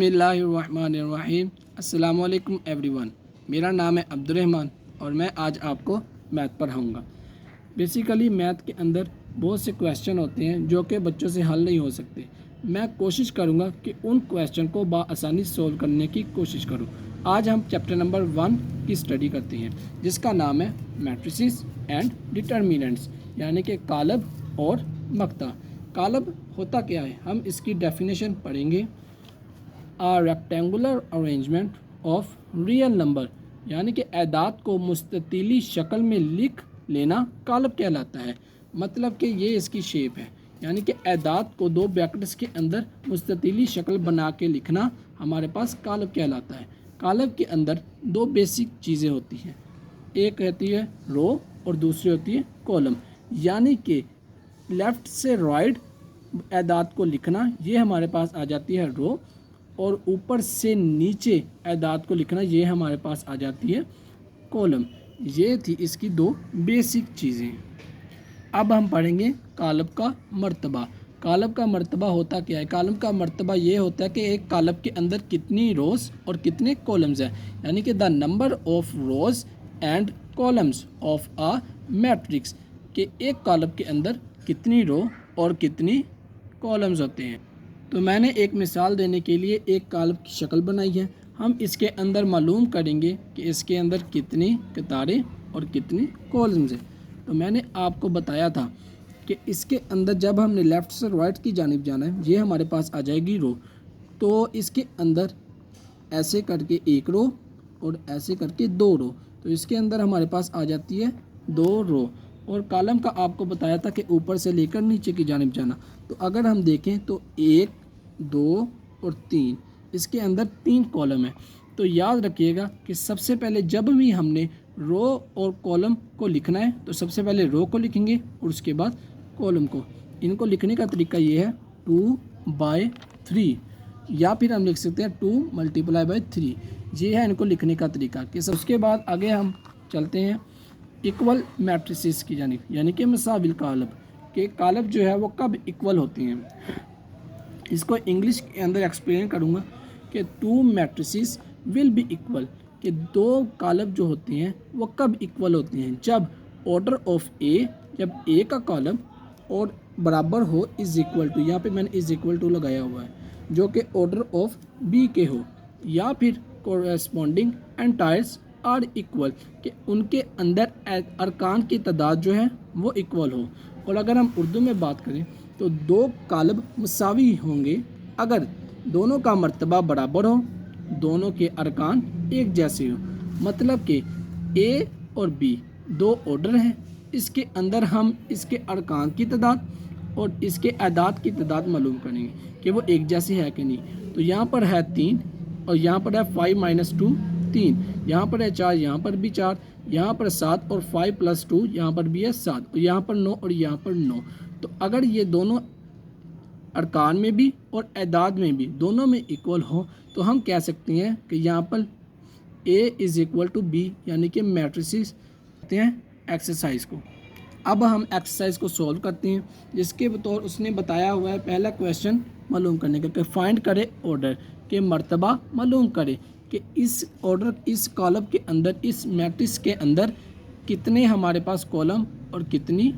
बिस्मिल्लाहिर्रहमानिर्रहीम। अस्सलामु अलैकुम एवरीवन। मेरा नाम है अब्दुर्रहमान और मैं आज आपको मैथ पढ़ाऊँगा। बेसिकली मैथ के अंदर बहुत से क्वेश्चन होते हैं जो कि बच्चों से हल नहीं हो सकते। मैं कोशिश करूँगा कि उन क्वेश्चन को बआसानी सोल्व करने की कोशिश करूँ। आज हम चैप्टर नंबर 1 की स्टडी करते हैं जिसका नाम है मैट्रिसेस एंड डिटर्मिनेंट्स, यानी कि कालब और मक्ता। कालब होता क्या है, हम इसकी डेफिनेशन पढ़ेंगे। A rectangular arrangement of real number, यानी कि एदाद को मुस्ततीली शक्ल में लिख लेना कालब कहलाता है। मतलब कि ये इसकी शेप है, यानी कि एदाद को दो ब्रैकेट्स के अंदर मुस्ततीली शक्ल बना के लिखना हमारे पास कालब कहलाता है। कालब के अंदर दो बेसिक चीज़ें होती हैं, एक होती है रो और दूसरी होती है कॉलम। यानी कि लेफ़्ट से राइट एदाद को लिखना, ये हमारे पास आ जाती है रो, और ऊपर से नीचे एदाद को लिखना, ये हमारे पास आ जाती है कॉलम। ये थी इसकी दो बेसिक चीज़ें। अब हम पढ़ेंगे कालब का मर्तबा। कालब का मर्तबा होता क्या है? कालब का मर्तबा ये होता है कि एक कालब के अंदर कितनी रोज़ और कितने कॉलम्स हैं, यानी कि the number of rows and columns of a matrix, कि एक कालब के अंदर कितनी रो और कितनी कॉलम्स होते हैं। तो मैंने एक मिसाल देने के लिए एक कालब की शक्ल बनाई है। हम इसके अंदर मालूम करेंगे कि इसके अंदर कितनी कतारें और कितनी कॉलम्स हैं। तो मैंने आपको बताया था कि इसके अंदर जब हमने लेफ़्ट से राइट की जानिब जाना है, ये हमारे पास आ जाएगी रो। तो इसके अंदर ऐसे करके एक रो और ऐसे करके दो रो, तो इसके अंदर हमारे पास आ जाती है दो रो। और कॉलम का आपको बताया था कि ऊपर से लेकर नीचे की जानिब जाना। तो अगर हम देखें तो 1, 2 और 3, इसके अंदर 3 कॉलम है। तो याद रखिएगा कि सबसे पहले जब भी हमने रो और कॉलम को लिखना है तो सबसे पहले रो को लिखेंगे और उसके बाद कॉलम को। इनको लिखने का तरीका ये है 2/3, या फिर हम लिख सकते हैं 2 × 3। ये है इनको लिखने का तरीका। कि उसके बाद आगे हम चलते हैं इक्वल मैट्रिसेस की जानिब, यानी कि मसाविल कालब, के कालब जो है वो कब इक्वल होती हैं। इसको इंग्लिश के अंदर एक्सप्लेन करूँगा कि 2 मैट्रिसेस विल बी इक्वल, कि दो कालब जो होती हैं वो कब इक्वल होती हैं, जब ऑर्डर ऑफ ए, जब ए का कॉलम और बराबर हो इज़ इक्वल टू, यहाँ पे मैंने इज़ इक्वल टू लगाया हुआ है, जो कि ऑर्डर ऑफ बी के हो, या फिर कोरेस्पॉन्डिंग एंटायर्स आर इक्वल, कि उनके अंदर अरकान की तादाद जो है वो इक्वल हो। और अगर हम उर्दू में बात करें तो दो कालब मुसावी होंगे अगर दोनों का मर्तबा बराबर हो, दोनों के अरकान एक जैसे हो। मतलब कि ए और बी दो ऑर्डर हैं, इसके अंदर हम इसके अरकान की तादाद और इसके अदाद की तादाद मालूम करेंगे कि वो एक जैसी है कि नहीं। तो यहाँ पर है 3 और यहाँ पर है 5 - 2 3, यहाँ पर है 4, यहाँ पर भी 4, यहाँ पर 7 और 5 + 2 यहाँ पर भी है 7, और यहाँ पर 9 और यहाँ पर 9। तो अगर ये दोनों अरकान में भी और एदाद में भी दोनों में इक्वल हो तो हम कह सकते हैं कि यहाँ पर A = B, यानी कि मैट्रिसेस कहते हैं एक्सरसाइज को। अब हम एक्सरसाइज को सॉल्व करते हैं, जिसके बतौर उसने बताया हुआ है पहला क्वेश्चन मालूम करने का, कि फाइंड करे ऑर्डर, के मर्तबा मालूम करे कि इस ऑर्डर, इस कॉलम के अंदर, इस मैट्रिक्स के अंदर कितने हमारे पास कॉलम और कितनी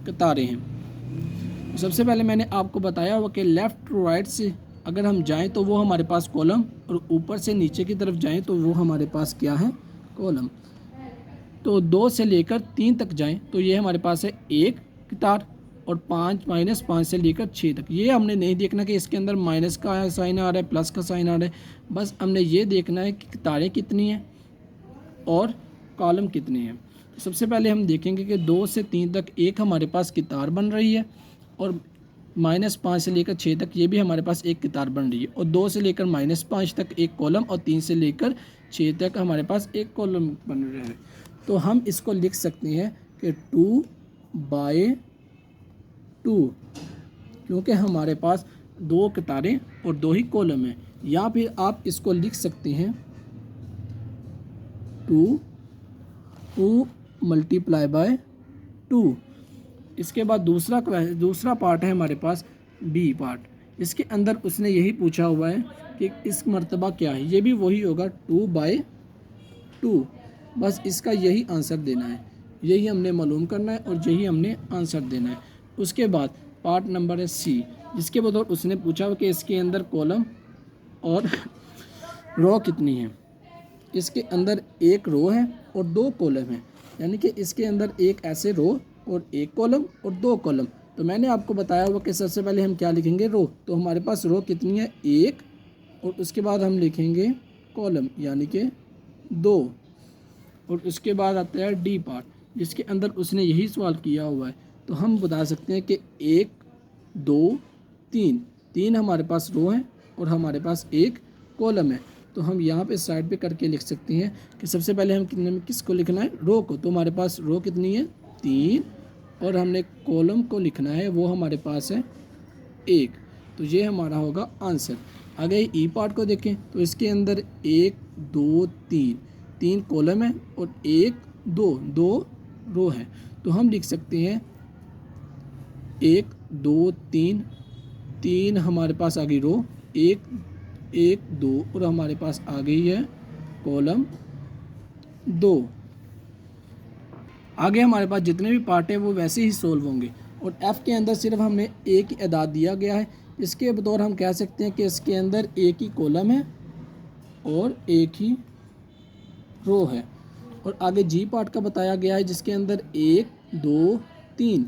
कतारें हैं। सबसे पहले मैंने आपको बताया हुआ कि लेफ़्ट टू राइट से अगर हम जाएं तो वो हमारे पास कॉलम, और ऊपर से नीचे की तरफ जाएं तो वो हमारे पास क्या है, कॉलम। तो 2 से लेकर 3 तक जाएं तो ये हमारे पास है एक कतार, और 5 - 5 से लेकर 6 तक। ये हमने नहीं देखना कि इसके अंदर माइनस का साइन आ रहा है, प्लस का साइन आ रहा है, बस हमने ये देखना है कि कतारें कितनी हैं और कॉलम कितने हैं। तो सबसे पहले हम देखेंगे कि 2 से 3 तक एक हमारे पास कतार बन रही है, और -5 से लेकर 6 तक ये भी हमारे पास एक कतार बन रही है, और 2 से लेकर -5 तक एक कॉलम, और 3 से लेकर 6 तक हमारे पास एक कॉलम बन रहा है। तो हम इसको लिख सकते हैं कि 2/2, क्योंकि हमारे पास दो कतारें और दो ही कॉलम हैं। या फिर आप इसको लिख सकते हैं 2 × 2। इसके बाद दूसरा पार्ट है हमारे पास बी पार्ट। इसके अंदर उसने यही पूछा हुआ है कि इस मर्तबा क्या है, ये भी वही होगा 2/2। बस इसका यही आंसर देना है, यही हमने मालूम करना है और यही हमने आंसर देना है। उसके बाद पार्ट नंबर है सी, जिसके बतौर उसने पूछा कि इसके अंदर कॉलम और रो कितनी है। इसके अंदर एक रो है और 2 कॉलम है, यानी कि इसके अंदर एक ऐसे रो और एक कॉलम और 2 कॉलम। तो मैंने आपको बताया हुआ कि सबसे पहले हम क्या लिखेंगे, रो। तो हमारे पास रो कितनी है, 1, और उसके बाद हम लिखेंगे कॉलम यानी कि 2, और उसके बाद आता है डी पार्ट, जिसके अंदर उसने यही सवाल किया हुआ है। तो हम बता सकते हैं कि 1 2 3, 3 हमारे पास रो है और हमारे पास एक कॉलम है। तो हम यहाँ पे साइड पे करके लिख सकते हैं कि सबसे पहले हम किसको लिखना है, रो को। तो हमारे पास रो कितनी है, 3, और हमने कॉलम को लिखना है, वो हमारे पास है 1। तो ये हमारा होगा आंसर। आगे ई पार्ट को देखें तो इसके अंदर 1 2 3, 3 कॉलम है और 1 2 रो है। तो हम लिख सकते हैं 1 2 3, 3 हमारे पास आ गई रो, 1 1 2, और हमारे पास आ गई है कॉलम 2। आगे हमारे पास जितने भी पार्ट हैं वो वैसे ही सोल्व होंगे, और एफ़ के अंदर सिर्फ हमें एक ही अदाद दिया गया है। इसके बतौर हम कह सकते हैं कि इसके अंदर एक ही कॉलम है और एक ही रो है। और आगे जी पार्ट का बताया गया है, जिसके अंदर 1 2 3,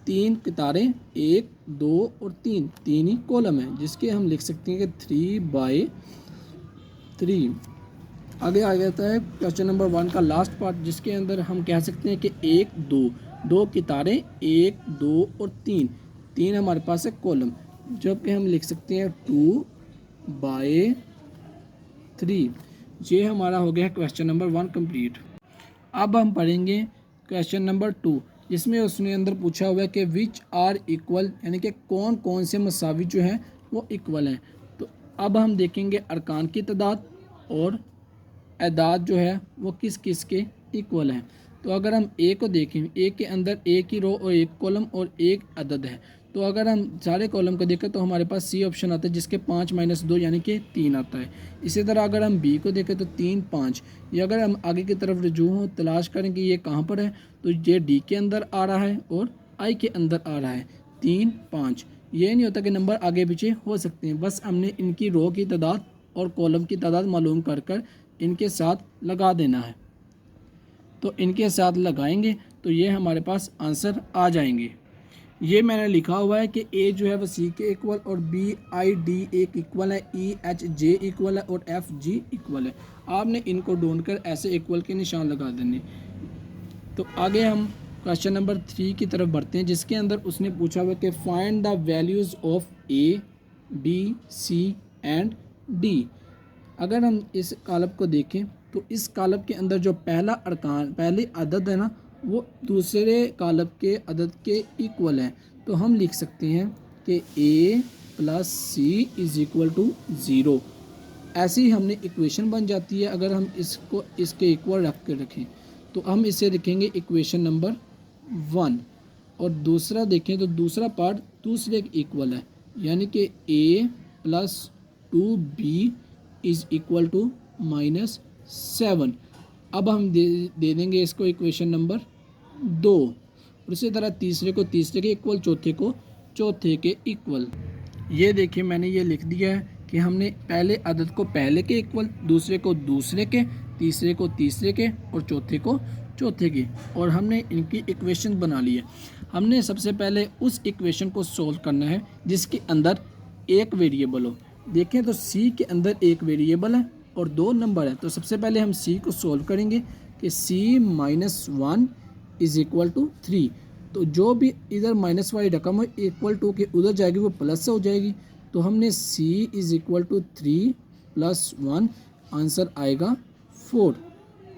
3 कितारें, 1 2 और 3, 3 ही कॉलम है, जिसके हम लिख सकते हैं कि 3/3। आगे आ जाता है क्वेश्चन नंबर 1 का लास्ट पार्ट, जिसके अंदर हम कह सकते हैं कि 1 2 कितारें, 1 2 और 3, 3 हमारे पास है कॉलम, जबकि हम लिख सकते हैं 2/3। ये हमारा हो गया क्वेश्चन नंबर 1 कंप्लीट। अब हम पढ़ेंगे क्वेश्चन नंबर 2, जिसमें उसने अंदर पूछा हुआ है कि विच आर इक्वल, यानी कि कौन कौन से मसावी जो हैं वो इक्वल हैं। तो अब हम देखेंगे अरकान की तादाद और अदाद जो है वो किस किस के इक्वल हैं। तो अगर हम ए को देखें, ए के अंदर एक ही रो और एक कॉलम और एक अदद है। तो अगर हम सारे कॉलम को देखें तो हमारे पास सी ऑप्शन आता है, जिसके 5 - 2 यानी कि 3 आता है। इसी तरह अगर हम बी को देखें तो 3 5, ये अगर हम आगे की तरफ रजू हों तलाश करें कि ये कहाँ पर है, तो ये डी के अंदर आ रहा है और आई के अंदर आ रहा है 3 5। ये नहीं होता कि नंबर आगे पीछे हो सकते हैं, बस हमने इनकी रो की तादाद और कॉलम की तादाद मालूम कर इनके साथ लगा देना है। तो इनके साथ लगाएंगे तो ये हमारे पास आंसर आ जाएंगे। ये मैंने लिखा हुआ है कि ए जो है वो सी के इक्वल, और B I D A equal है, ई एच जे इक्वल है और एफ जी इक्वल है। आपने इनको ढूंढकर ऐसे इक्वल के निशान लगा देने। तो आगे हम क्वेश्चन नंबर 3 की तरफ बढ़ते हैं, जिसके अंदर उसने पूछा हुआ कि find the values of A B C and D. अगर हम इस कालब को देखें तो इस कालब के अंदर जो पहली अदद है ना, वो दूसरे कालब के अदद के इक्वल है। तो हम लिख सकते हैं कि a + c = 0। ऐसी ही हमने इक्वेशन बन जाती है अगर हम इसको इसके इक्वल रख के रखें। तो हम इसे लिखेंगे इक्वेशन नंबर 1, और दूसरा देखें तो दूसरा पार्ट दूसरे के इक्वल है, यानी कि a + 2b = -7। अब हम दे देंगे इसको इक्वेशन नंबर 2, और इसी तरह तीसरे को तीसरे के इक्वल, चौथे को चौथे के इक्वल। ये देखिए मैंने ये लिख दिया है कि हमने पहले अदद को पहले के इक्वल, दूसरे को दूसरे के, तीसरे को तीसरे के और चौथे को चौथे के, और हमने इनकी इक्वेशन बना ली है। हमने सबसे पहले उस इक्वेशन को सोल्व करना है जिसके अंदर एक वेरिएबल हो। देखें तो सी के अंदर एक वेरिएबल है और 2 नंबर है। तो सबसे पहले हम सी को सोल्व करेंगे कि c - 1 = 3। तो जो भी इधर माइनस वाली रकम हो इक्वल टू के उधर जाएगी वो प्लस से हो जाएगी। तो हमने c = 3 + 1, आंसर आएगा 4।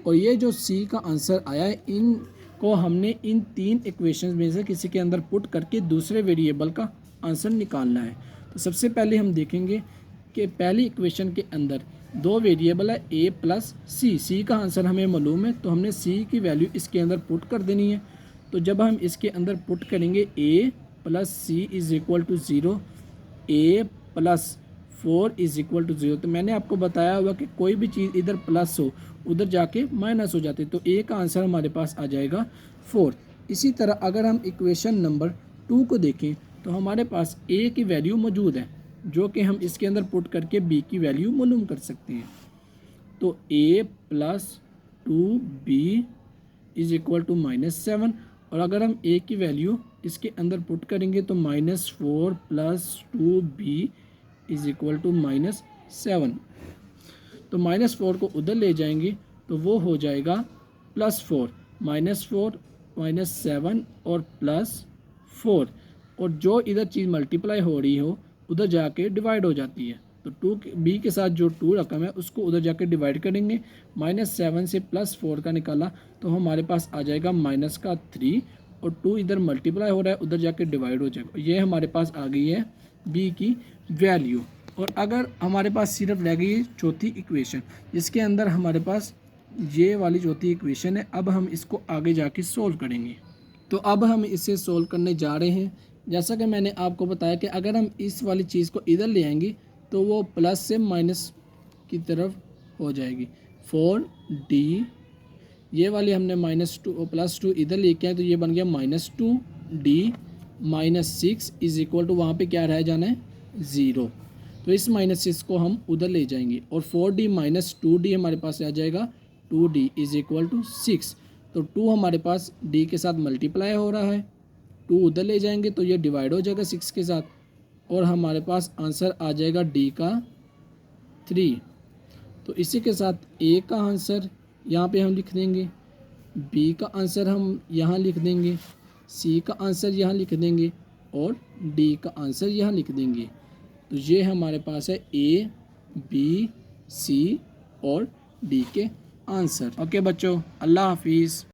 और ये जो c का आंसर आया है, इनको हमने इन 3 इक्वेशंस में से किसी के अंदर पुट करके दूसरे वेरिएबल का आंसर निकालना है। तो सबसे पहले हम देखेंगे कि पहली इक्वेशन के अंदर 2 वेरिएबल है a + c। c का आंसर हमें मालूम है, तो हमने c की वैल्यू इसके अंदर पुट कर देनी है। तो जब हम इसके अंदर पुट करेंगे a + c = 0, a + 4 is equal to 0। तो मैंने आपको बताया हुआ कि कोई भी चीज़ इधर प्लस हो उधर जाके माइनस हो जाती है, तो ए का आंसर हमारे पास आ जाएगा 4। इसी तरह अगर हम इक्वेशन नंबर 2 को देखें तो हमारे पास ए की वैल्यू मौजूद है जो कि हम इसके अंदर पुट करके बी की वैल्यू मालूम कर सकते हैं। तो a plus 2b is equal to -7, और अगर हम a की वैल्यू इसके अंदर पुट करेंगे तो -4 plus 2b is equal to -7। तो -4 को उधर ले जाएंगे तो वो हो जाएगा +4, -4 -7 और +4, और जो इधर चीज़ मल्टीप्लाई हो रही हो उधर जाके डिवाइड हो जाती है। तो 2b के साथ जो 2 रकम है उसको उधर जाके डिवाइड करेंगे। -7 से +4 का निकाला तो हमारे पास आ जाएगा -3, और 2 इधर मल्टीप्लाई हो रहा है उधर जाके डिवाइड हो जाएगा। ये हमारे पास आ गई है b की वैल्यू। और अगर हमारे पास सिर्फ रह गई चौथी इक्वेशन जिसके अंदर हमारे पास ये वाली चौथी इक्वेशन है, अब हम इसको आगे जाके सोल्व करेंगे। तो अब हम इसे सोल्व करने जा रहे हैं। जैसा कि मैंने आपको बताया कि अगर हम इस वाली चीज़ को इधर ले आएंगे तो वो प्लस से माइनस की तरफ हो जाएगी। 4d, ये वाली हमने -2 +2 इधर लेके आए तो ये बन गया -2d -6 इज इक्वल टू, वहाँ पे क्या रह जाना है 0। तो इस -6 को हम उधर ले जाएंगे और 4d -2d हमारे पास आ जाएगा 2d इज इक्वल टू 6। तो 2 हमारे पास d के साथ मल्टीप्लाई हो रहा है, 2 उधर ले जाएंगे तो ये डिवाइड हो जाएगा 6 के साथ, और हमारे पास आंसर आ जाएगा d का 3। तो इसी के साथ a का आंसर यहाँ पे हम लिख देंगे, b का आंसर हम यहाँ लिख देंगे, c का आंसर यहाँ लिख देंगे और d का आंसर यहाँ लिख देंगे। तो ये हमारे पास है a, b, c और d के आंसर। ओके बच्चों, अल्लाह हाफिज़।